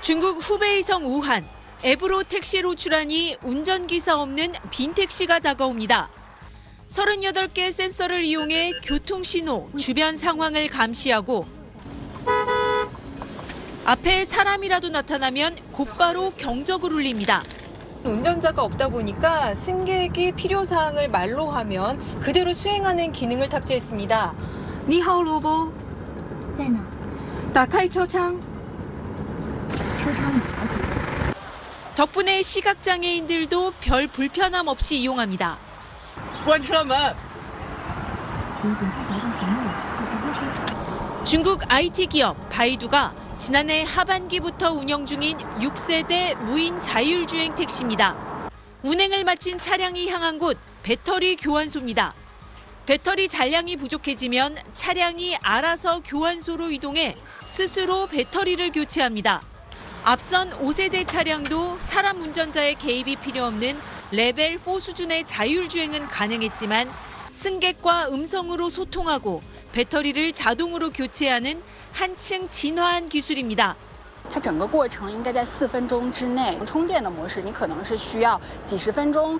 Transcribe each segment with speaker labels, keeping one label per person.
Speaker 1: 중국 후베이성 우한, 앱으로 택시로 출하니 운전기사 없는 빈 택시가 다가옵니다. 38개 센서를 이용해 교통신호, 주변 상황을 감시하고 앞에 사람이라도 나타나면 곧바로 경적을 울립니다. 운전자가 없다 보니까 승객이 필요사항을 말로 하면 그대로 수행하는 기능을 탑재했습니다. 니하오 로보.
Speaker 2: 在呢，
Speaker 1: 打开车窗.
Speaker 2: 车窗已调节。
Speaker 1: 덕분에 시각장애인들도 별 불편함 없이 이용합니다.
Speaker 3: 关车门。
Speaker 2: 请尽快调整屏幕或直接说。
Speaker 1: 중국 IT 기업 바이두가 지난해 하반기부터 운영 중인 6세대 무인 자율주행 택시입니다. 운행을 마친 차량이 향한 곳 배터리 교환소입니다. 배터리 잔량이 부족해지면 차량이 알아서 교환소로 이동해 스스로 배터리를 교체합니다. 앞선 5세대 차량도 사람 운전자의 개입이 필요 없는 레벨 4 수준의 자율주행은 가능했지만 승객과 음성으로 소통하고 배터리를 자동으로 교체하는 한층 진화한 기술입니다.
Speaker 4: 它整个过程应该在4分钟之内。充电的模式，你可能是需要几十分钟。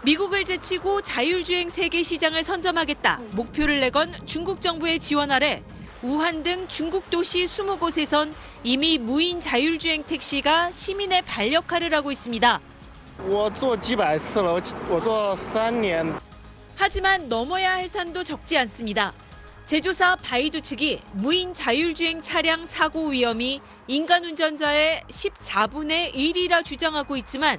Speaker 1: 미국을 제치고 자율주행 세계 시장을 선점하겠다 목표를 내건 중국 정부의 지원 아래 우한 등 중국 도시 20곳에선 이미 무인 자율주행 택시가 시민의 발 역할을 하고 있습니다.
Speaker 5: 我做几百次了，我做3年。
Speaker 1: 하지만 넘어야 할 산도 적지 않습니다. 제조사 바이두 측이 무인 자율주행 차량 사고 위험이 인간 운전자의 14분의 1이라 주장하고 있지만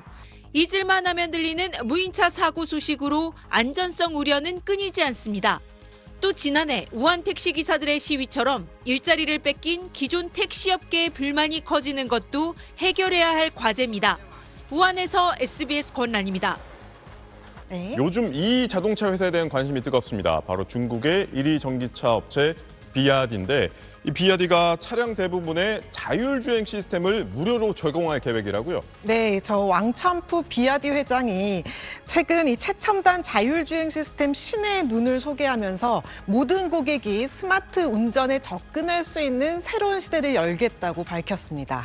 Speaker 1: 잊을만 하면 들리는 무인차 사고 소식으로 안전성 우려는 끊이지 않습니다. 또 지난해 우한 택시기사들의 시위처럼 일자리를 뺏긴 기존 택시업계의 불만이 커지는 것도 해결해야 할 과제입니다. 우한에서 SBS 권란입니다.
Speaker 6: 요즘 이 자동차 회사에 대한 관심이 뜨겁습니다. 바로 중국의 1위 전기차 업체 비야디인데 이 비야디가 차량 대부분에 자율주행 시스템을 무료로 제공할 계획이라고요.
Speaker 7: 네, 저 왕천푸 비야디 회장이 최근 이 최첨단 자율주행 시스템 신의 눈을 소개하면서 모든 고객이 스마트 운전에 접근할 수 있는 새로운 시대를 열겠다고 밝혔습니다.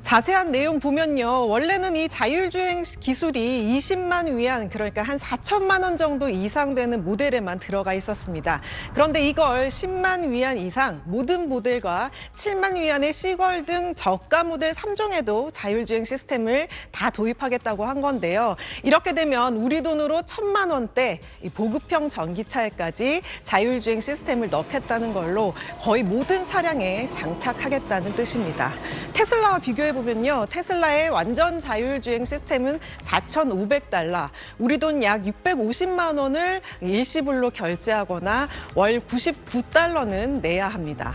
Speaker 7: 자세한 내용 보면요. 원래는 이 자율주행 기술이 20만 위안, 그러니까 한 4천만 원 정도 이상 되는 모델에만 들어가 있었습니다. 그런데 이걸 10만 위안 이상 모든 모델과 7만 위안의 C걸 등 저가 모델 3종에도 자율주행 시스템을 다 도입하겠다고 한 건데요. 이렇게 되면 우리 돈으로 1,000만 원대 보급형 전기차에까지 자율주행 시스템을 넣겠다는 걸로 거의 모든 차량에 장착하겠다는 뜻입니다. 테슬라와 비교해보면요. 테슬라의 완전 자율주행 시스템은 $4,500, 우리 돈 약 650만 원을 일시불로 결제하거나 월 99달러는 내야 합니다.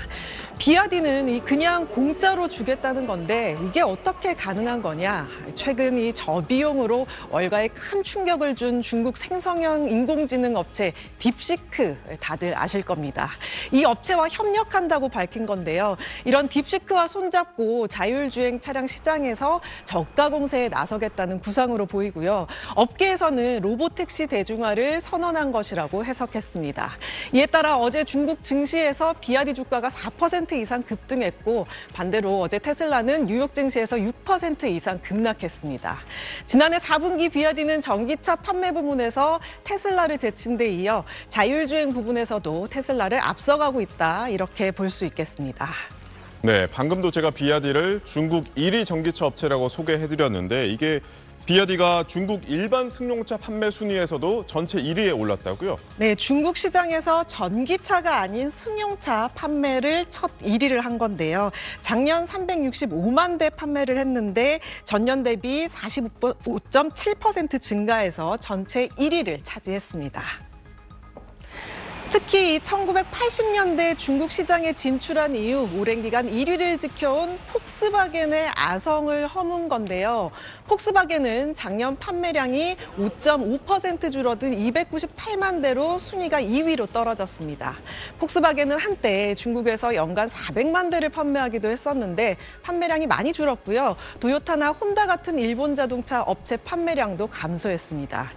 Speaker 7: 비야디는 그냥 공짜로 주겠다는 건데 이게 어떻게 가능한 거냐? 최근 이 저비용으로 월가에 큰 충격을 준 중국 생성형 인공지능 업체 딥시크 다들 아실 겁니다. 이 업체와 협력한다고 밝힌 건데요. 이런 딥시크와 손잡고 자율주행 차량 시장에서 저가 공세에 나서겠다는 구상으로 보이고요. 업계에서는 로보택시 대중화를 선언한 것이라고 해석했습니다. 이에 따라 어제 중국 증시에서 비야디 주가가 4% 이상 급등했고 반대로 어제 테슬라는 뉴욕 증시에서 6% 이상 급락했습니다. 지난해 4분기 비야디는 전기차 판매 부문에서 테슬라를 제친 데 이어 자율주행 부분에서도 테슬라를 앞서가고 있다, 이렇게 볼 수 있겠습니다.
Speaker 6: 네, 방금도 제가 비야디를 중국 1위 전기차 업체라고 소개해드렸는데 이게 비야디가 중국 일반 승용차 판매 순위에서도 전체 1위에 올랐다고요?
Speaker 7: 네, 중국 시장에서 전기차가 아닌 승용차 판매를 첫 1위를 한 건데요. 작년 365만 대 판매를 했는데 전년 대비 45.7% 증가해서 전체 1위를 차지했습니다. 특히 1980년대 중국 시장에 진출한 이후 오랜 기간 1위를 지켜온 폭스바겐의 아성을 허문 건데요. 폭스바겐은 작년 판매량이 5.5% 줄어든 298만 대로 순위가 2위로 떨어졌습니다. 폭스바겐은 한때 중국에서 연간 400만 대를 판매하기도 했었는데 판매량이 많이 줄었고요. 도요타나 혼다 같은 일본 자동차 업체 판매량도 감소했습니다.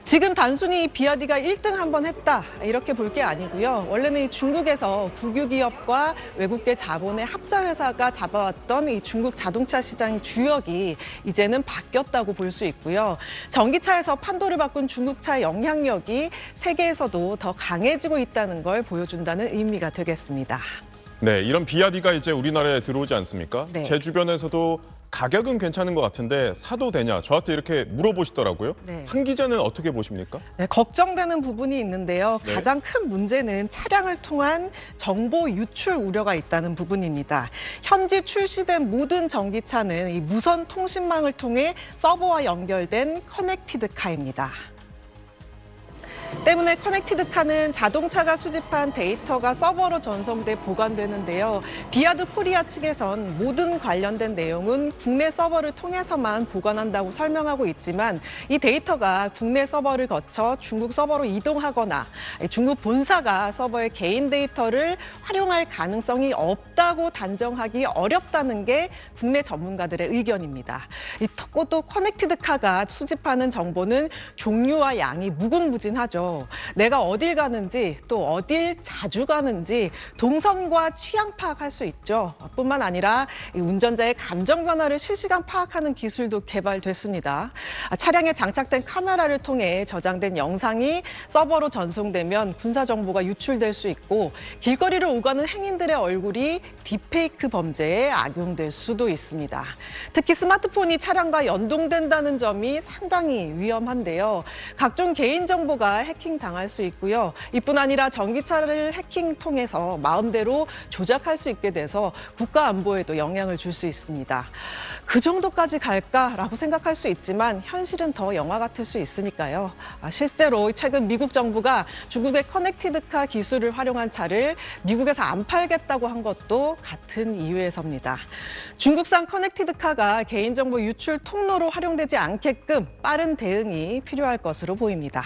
Speaker 7: 지금 단순히 비야디가 1등 한번 했다, 이렇게 볼 게 게 아니고요. 원래는 이 중국에서 국유기업과 외국계 자본의 합자회사가 잡아왔던 이 중국 자동차 시장의 주역이 이제는 바뀌었다고 볼 수 있고요. 전기차에서 판도를 바꾼 중국차의 영향력이 세계에서도 더 강해지고 있다는 걸 보여준다는 의미가 되겠습니다.
Speaker 6: 네, 이런 비아디가 이제 우리나라에 들어오지 않습니까?
Speaker 7: 네.
Speaker 6: 제 주변에서도 가격은 괜찮은 것 같은데 사도 되냐 저한테 이렇게 물어보시더라고요.
Speaker 7: 네.
Speaker 6: 한 기자는 어떻게 보십니까?
Speaker 7: 네, 걱정되는 부분이 있는데요.
Speaker 6: 네.
Speaker 7: 가장 큰 문제는 차량을 통한 정보 유출 우려가 있다는 부분입니다. 현지 출시된 모든 전기차는 이 무선 통신망을 통해 서버와 연결된 커넥티드 카입니다. 때문에 커넥티드 카는 자동차가 수집한 데이터가 서버로 전송돼 보관되는데요. 비아드 코리아 측에선 모든 관련된 내용은 국내 서버를 통해서만 보관한다고 설명하고 있지만 이 데이터가 국내 서버를 거쳐 중국 서버로 이동하거나 중국 본사가 서버의 개인 데이터를 활용할 가능성이 없다고 단정하기 어렵다는 게 국내 전문가들의 의견입니다. 또 커넥티드 카가 수집하는 정보는 종류와 양이 무궁무진하죠. 내가 어딜 가는지 또 어딜 자주 가는지 동선과 취향 파악할 수 있죠. 뿐만 아니라 운전자의 감정 변화를 실시간 파악하는 기술도 개발됐습니다. 차량에 장착된 카메라를 통해 저장된 영상이 서버로 전송되면 군사 정보가 유출될 수 있고 길거리를 오가는 행인들의 얼굴이 딥페이크 범죄에 악용될 수도 있습니다. 특히 스마트폰이 차량과 연동된다는 점이 상당히 위험한데요. 각종 개인정보가 해킹 당할 수 있고요. 이뿐 아니라 전기차를 해킹 통해서 마음대로 조작할 수 있게 돼서 국가 안보에도 영향을 줄 수 있습니다. 그 정도까지 갈까라고 생각할 수 있지만 현실은 더 영화 같을 수 있으니까요. 실제로 최근 미국 정부가 중국의 커넥티드카 기술을 활용한 차를 미국에서 안 팔겠다고 한 것도 같은 이유에서입니다. 중국산 커넥티드카가 개인정보 유출 통로로 활용되지 않게끔 빠른 대응이 필요할 것으로 보입니다.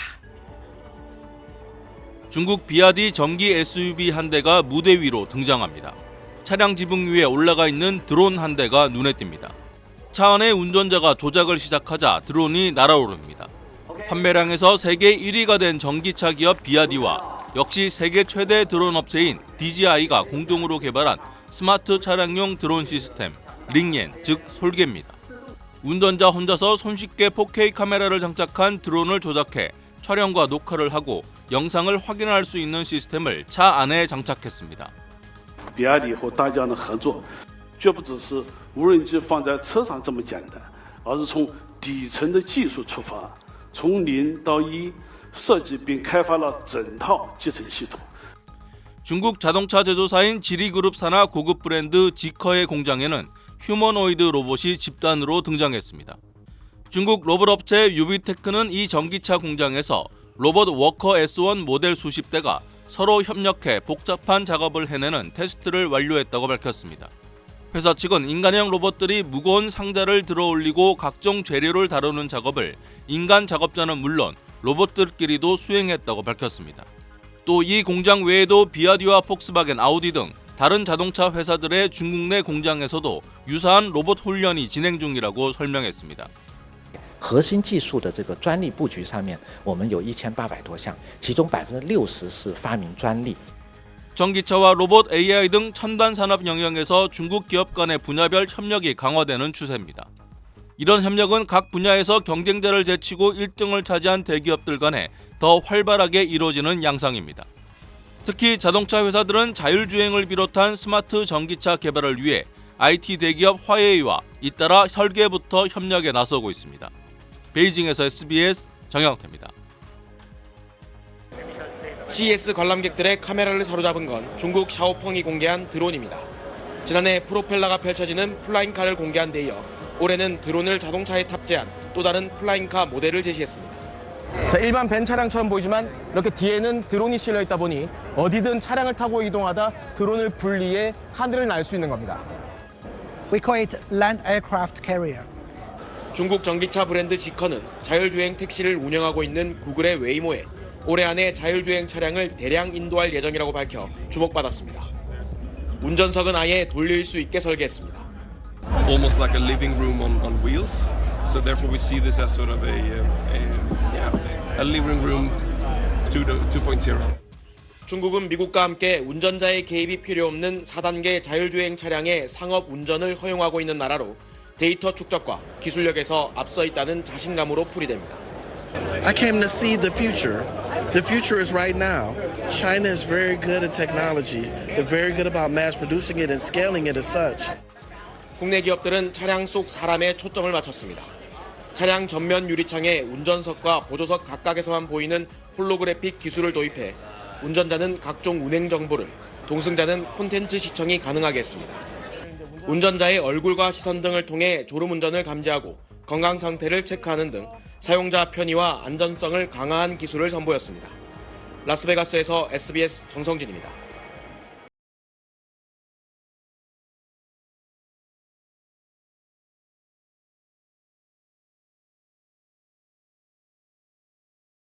Speaker 8: 중국 비아디 전기 SUV 한 대가 무대 위로 등장합니다. 차량 지붕 위에 올라가 있는 드론 한 대가 눈에 띕니다. 차 안에 운전자가 조작을 시작하자 드론이 날아오릅니다. 판매량에서 세계 1위가 된 전기차 기업 비아디와 역시 세계 최대 드론 업체인 DJI가 공동으로 개발한 스마트 차량용 드론 시스템 링옌, 즉 솔개입니다. 운전자 혼자서 손쉽게 4K 카메라를 장착한 드론을 조작해 촬영과 녹화를 하고 영상을 확인할 수 있는 시스템을 차 안에 장착했습니다.
Speaker 9: 比亚迪和大疆的合作，绝不只是无人机放在车上这么简单，而是从底层的技术出发，从0到1设计并开发了整套集成系统。
Speaker 8: 중국 자동차 제조사인 지리그룹 산하 고급 브랜드 지커의 공장에는 휴머노이드 로봇이 집단으로 등장했습니다. 중국 로봇 업체 유비테크는 이 전기차 공장에서 로봇 워커 S1 모델 수십 대가 서로 협력해 복잡한 작업을 해내는 테스트를 완료했다고 밝혔습니다. 회사 측은 인간형 로봇들이 무거운 상자를 들어올리고 각종 재료를 다루는 작업을 인간 작업자는 물론 로봇들끼리도 수행했다고 밝혔습니다. 또 이 공장 외에도 비아디와 폭스바겐, 아우디 등 다른 자동차 회사들의 중국 내 공장에서도 유사한 로봇 훈련이 진행 중이라고 설명했습니다.
Speaker 10: 核心技术的这个专利布局上面，我们有1800多项，其中60%是发明专利。
Speaker 8: 전기차와 로봇, AI 등 첨단 산업 영역에서 중국 기업 간의 분야별 협력이 강화되는 추세입니다. 이런 협력은 각 분야에서 경쟁자를 제치고 1등을 차지한 대기업들 간에 더 활발하게 이루어지는 양상입니다. 특히 자동차 회사들은 자율주행을 비롯한 스마트 전기차 개발을 위해 IT 대기업 화웨이와 잇따라 설계부터 협력에 나서고 있습니다. 베이징에서 SBS 정영태입니다.
Speaker 11: CES 관람객들의 카메라를 사로잡은 건 중국 샤오펑이 공개한 드론입니다. 지난해 프로펠러가 펼쳐지는 플라잉카를 공개한 데 이어 올해는 드론을 자동차에 탑재한 또 다른 플라잉카 모델을 제시했습니다.
Speaker 12: 자, 일반 벤 차량처럼 보이지만 이렇게 뒤에는 드론이 실려 있다 보니 어디든 차량을 타고 이동하다 드론을 분리해 하늘을 날 수 있는 겁니다.
Speaker 13: We call it land aircraft carrier.
Speaker 11: 중국 전기차 브랜드 지커는 자율주행 택시를 운영하고 있는 구글의 웨이모에 올해 안에 자율주행 차량을 대량 인도할 예정이라고 밝혀 주목받았습니다. 운전석은 아예 돌릴 수 있게 설계했습니다.
Speaker 14: Almost like a living room on wheels. So therefore we see this as sort of a living room 2.0.
Speaker 11: 중국은 미국과 함께 운전자의 개입이 필요 없는 4단계 자율주행 차량의 상업 운전을 허용하고 있는 나라로 데이터 축적과 기술력에서 앞서 있다는 자신감으로 풀이됩니다.
Speaker 15: I came to see the future. The future is right now. China is very good at technology. They're very good about mass producing it and scaling it as such.
Speaker 11: 국내 기업들은 차량 속 사람에 초점을 맞췄습니다. 차량 전면 유리창에 운전석과 보조석 각각에서만 보이는 홀로그래픽 기술을 도입해 운전자는 각종 운행 정보를, 동승자는 콘텐츠 시청이 가능하게 했습니다. 운전자의 얼굴과 시선 등을 통해 졸음운전을 감지하고 건강 상태를 체크하는 등 사용자 편의와 안전성을 강화한 기술을 선보였습니다. 라스베가스에서 SBS 정성진입니다.